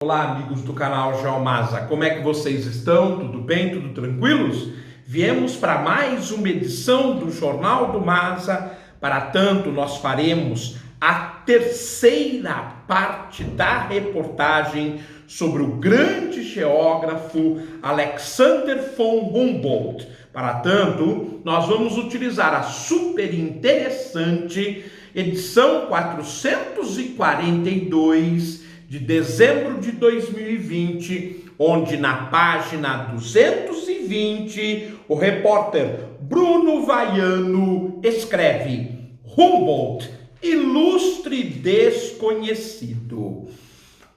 Olá, amigos do canal Geomasa, como é que vocês estão? Tudo bem? Tudo tranquilos? Viemos para mais uma edição do Jornal do Masa. Para tanto, nós faremos a terceira parte da reportagem sobre o grande geógrafo Alexander von Humboldt. Para tanto, nós vamos utilizar a super interessante edição 442 de dezembro de 2020, onde na página 220 o repórter Bruno Vaiano escreve: Humboldt, ilustre desconhecido.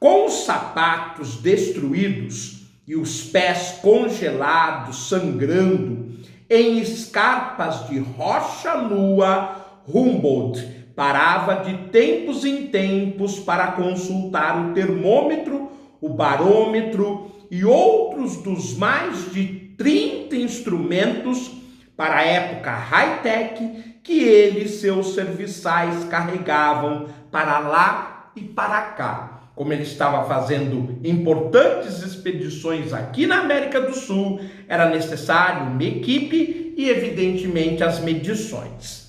Com os sapatos destruídos e os pés congelados sangrando em escarpas de rocha nua, Humboldt parava de tempos em tempos para consultar o termômetro, o barômetro e outros dos mais de 30 instrumentos para a época high-tech que ele e seus serviçais carregavam para lá e para cá. Como ele estava fazendo importantes expedições aqui na América do Sul, era necessário uma equipe e, evidentemente, as medições.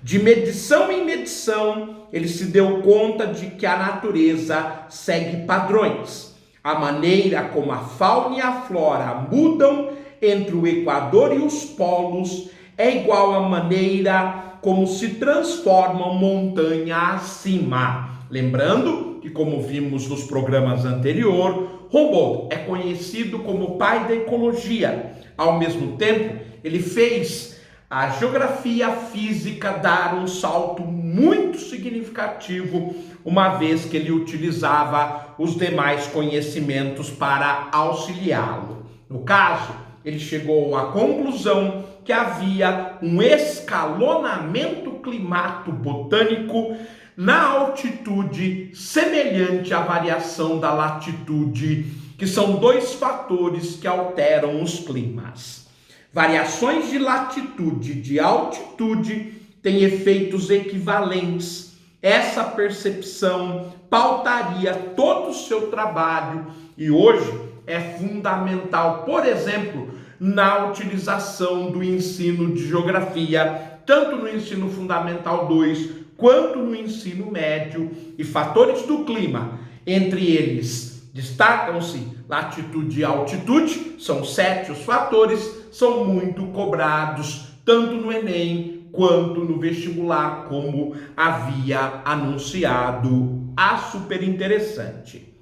De medição em medição, ele se deu conta de que a natureza segue padrões. A maneira como a fauna e a flora mudam entre o Equador e os polos é igual à maneira como se transformam montanha acima. Lembrando que, como vimos nos programas anteriores, Humboldt é conhecido como o pai da ecologia. Ao mesmo tempo, ele fez a geografia física dar um salto muito significativo, uma vez que ele utilizava os demais conhecimentos para auxiliá-lo. No caso, ele chegou à conclusão que havia um escalonamento climato-botânico na altitude semelhante à variação da latitude, que são dois fatores que alteram os climas. Variações de latitude e de altitude têm efeitos equivalentes. Essa percepção pautaria todo o seu trabalho e hoje é fundamental, por exemplo, na utilização do ensino de geografia, tanto no ensino fundamental 2 quanto no ensino médio, e fatores do clima, entre eles destacam-se latitude e altitude, são 7 os fatores, são muito cobrados, tanto no Enem quanto no vestibular, como havia anunciado a super interessante.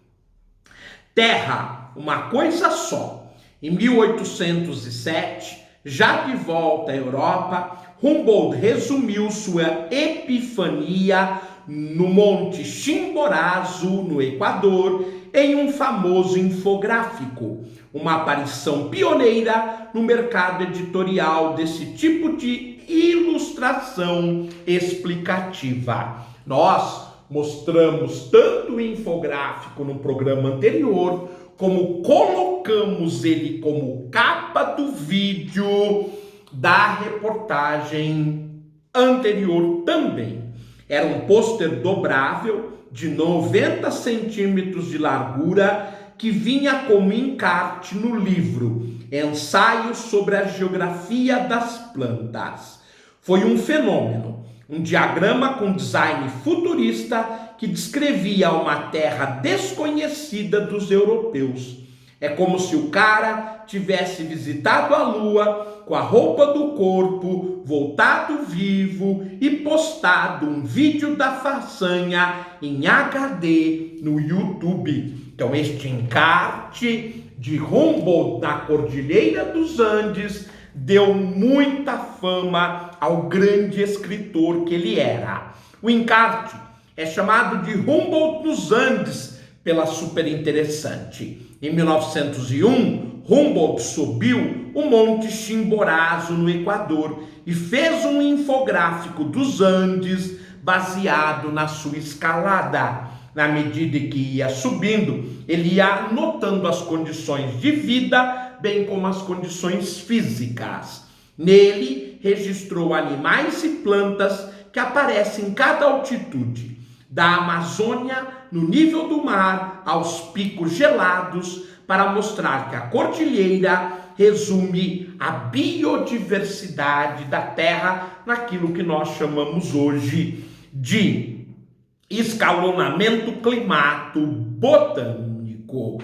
Terra, uma coisa só. Em 1807, já de volta à Europa, Humboldt resumiu sua epifania no Monte Chimborazo, no Equador, em um famoso infográfico, uma aparição pioneira no mercado editorial desse tipo de ilustração explicativa. Nós mostramos tanto o infográfico no programa anterior, como colocamos ele como capa do vídeo da reportagem anterior também. Era um pôster dobrável de 90 centímetros de largura que vinha como encarte no livro Ensaios sobre a Geografia das Plantas. Foi um fenômeno, um diagrama com design futurista que descrevia uma terra desconhecida dos europeus. É como se o cara tivesse visitado a Lua com a roupa do corpo, voltado vivo e postado um vídeo da façanha em HD no YouTube. Então, este encarte de Humboldt na Cordilheira dos Andes deu muita fama ao grande escritor que ele era. O encarte é chamado de Humboldt nos Andes pela super interessante. Em 1901, Humboldt subiu o Monte Chimborazo no Equador e fez um infográfico dos Andes baseado na sua escalada. Na medida que ia subindo, ele ia anotando as condições de vida, bem como as condições físicas. Nele, registrou animais e plantas que aparecem em cada altitude, da Amazônia no nível do mar, aos picos gelados, para mostrar que a cordilheira resume a biodiversidade da Terra naquilo que nós chamamos hoje de escalonamento climato-botânico.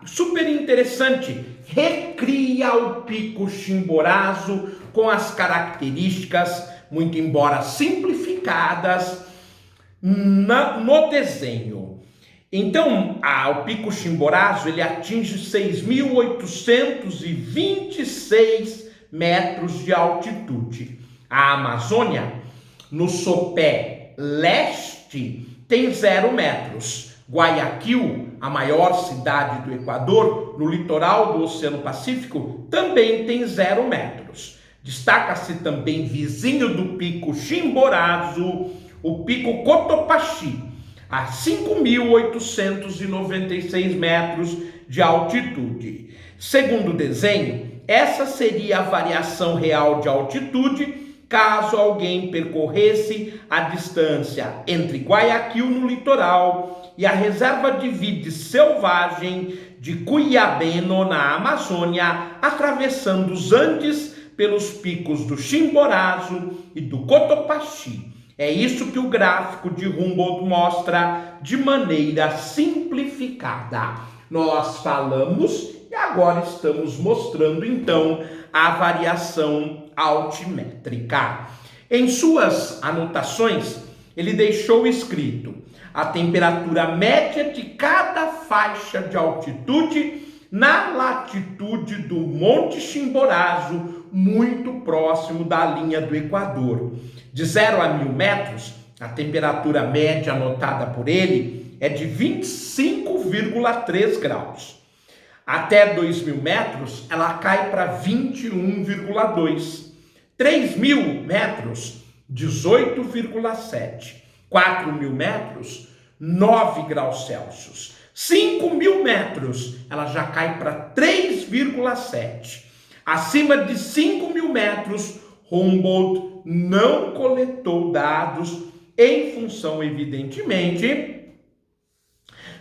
Super interessante, recria o Pico Chimborazo com as características, muito embora simplificadas, no desenho. Então, o Pico Chimborazo ele atinge 6.826 metros de altitude. A Amazônia, no sopé leste, tem 0 metros. Guayaquil, a maior cidade do Equador, no litoral do Oceano Pacífico, também tem 0 metros. Destaca-se também, vizinho do Pico Chimborazo, o Pico Cotopaxi, a 5.896 metros de altitude. Segundo o desenho, essa seria a variação real de altitude caso alguém percorresse a distância entre Guayaquil no litoral e a reserva de vida selvagem de Cuyabeno na Amazônia, atravessando os Andes pelos picos do Chimborazo e do Cotopaxi. É isso que o gráfico de Humboldt mostra de maneira simplificada. Nós falamos e agora estamos mostrando, então, a variação altimétrica. Em suas anotações, ele deixou escrito a temperatura média de cada faixa de altitude na latitude do Monte Chimborazo, muito próximo da linha do Equador. De 0 a 1.000 metros, a temperatura média anotada por ele é de 25,3 graus. Até 2.000 metros, ela cai para 21,2. 3.000 metros, 18,7. 4.000 metros, 9 graus Celsius. 5.000 metros, ela já cai para 3,7. Acima de 5.000 metros, Humboldt não coletou dados em função, evidentemente,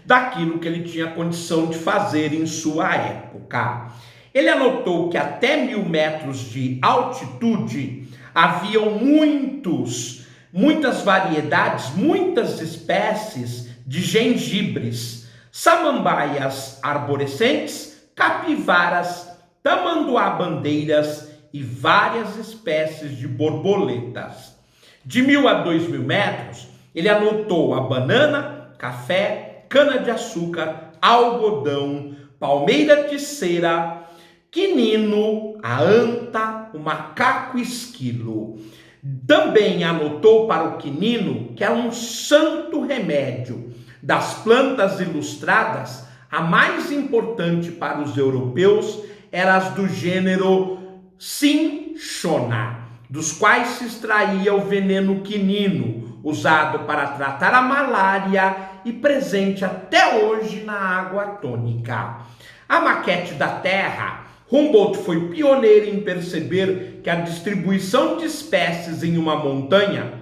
daquilo que ele tinha condição de fazer em sua época. Ele anotou que até 1.000 metros de altitude haviam muitas variedades, muitas espécies de gengibres, samambaias arborescentes, capivaras, tamanduá-bandeiras e várias espécies de borboletas. De 1.000 a 2.000 metros, ele anotou a banana, café, cana-de-açúcar, algodão, palmeira de cera, quinino, a anta, o macaco esquilo. Também anotou para o quinino que é um santo remédio. Das plantas ilustradas, a mais importante para os europeus era as do gênero Cinchona, dos quais se extraía o veneno quinino, usado para tratar a malária e presente até hoje na água tônica. A maquete da Terra, Humboldt foi pioneiro em perceber que a distribuição de espécies em uma montanha,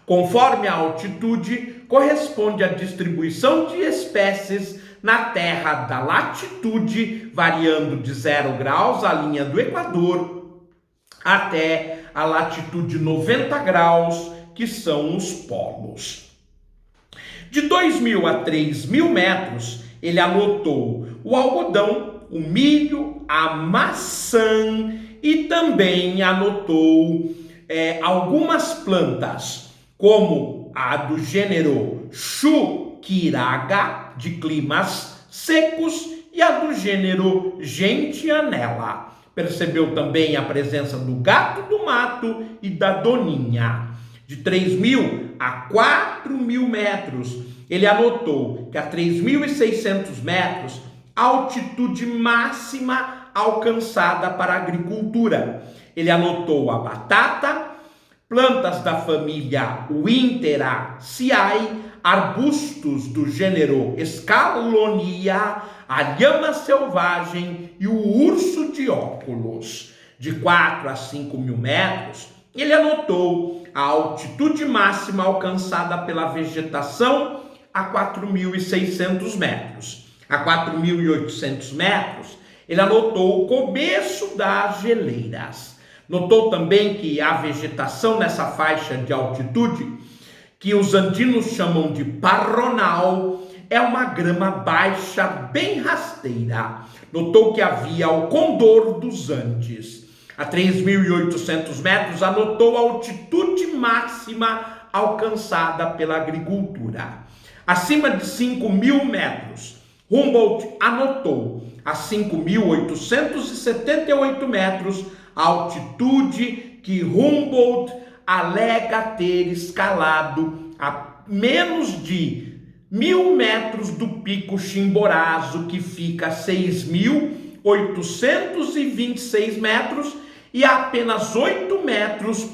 conforme a altitude, corresponde à distribuição de espécies na Terra da latitude, variando de 0 graus, a linha do Equador, até a latitude 90 graus, que são os polos. De 2.000 a 3.000 metros, ele anotou o algodão, o milho, a maçã e também anotou algumas plantas, como a do gênero Chuquiraga, de climas secos, e a do gênero Gentianella. Percebeu também a presença do gato do mato e da doninha. De 3.000 a 4.000 metros, ele anotou que a 3.600 metros, a altitude máxima alcançada para a agricultura. Ele anotou a batata, plantas da família Winteraceae, arbustos do gênero Escalonia, a lhama selvagem e o urso de óculos. De 4 a 5.000 metros, ele anotou a altitude máxima alcançada pela vegetação a 4.600 metros. A 4.800 metros, ele anotou o começo das geleiras. Notou também que a vegetação nessa faixa de altitude, que os andinos chamam de parronal, é uma grama baixa, bem rasteira. Notou que havia o condor dos Andes. A 3.800 metros, anotou a altitude máxima alcançada pela agricultura. Acima de 5.000 metros, Humboldt anotou a 5.878 metros a altitude que Humboldt alega ter escalado a menos de 1.000 metros do Pico Chimborazo, que fica a 6.826 metros, e a apenas 18 metros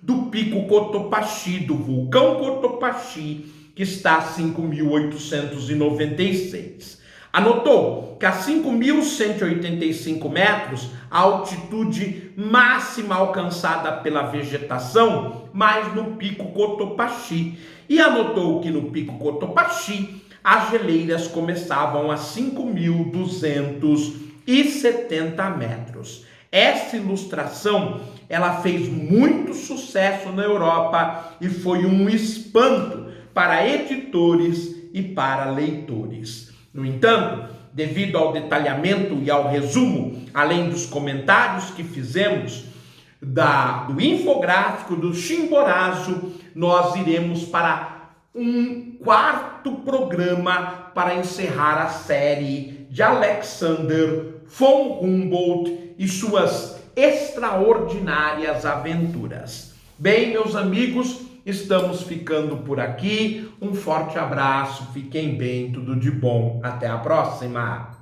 do Pico Cotopaxi, do vulcão Cotopaxi, que está a 5.896. Anotou que a 5.185 metros, a altitude máxima alcançada pela vegetação, mas no Pico Cotopaxi. E anotou que no Pico Cotopaxi, as geleiras começavam a 5.270 metros. Essa ilustração, ela fez muito sucesso na Europa e foi um espanto para editores e para leitores. No entanto, devido ao detalhamento e ao resumo, além dos comentários que fizemos do infográfico do Chimborazo, nós iremos para um quarto programa para encerrar a série de Alexander von Humboldt e suas extraordinárias aventuras. Bem, meus amigos, estamos ficando por aqui. Um forte abraço, fiquem bem, tudo de bom. Até a próxima!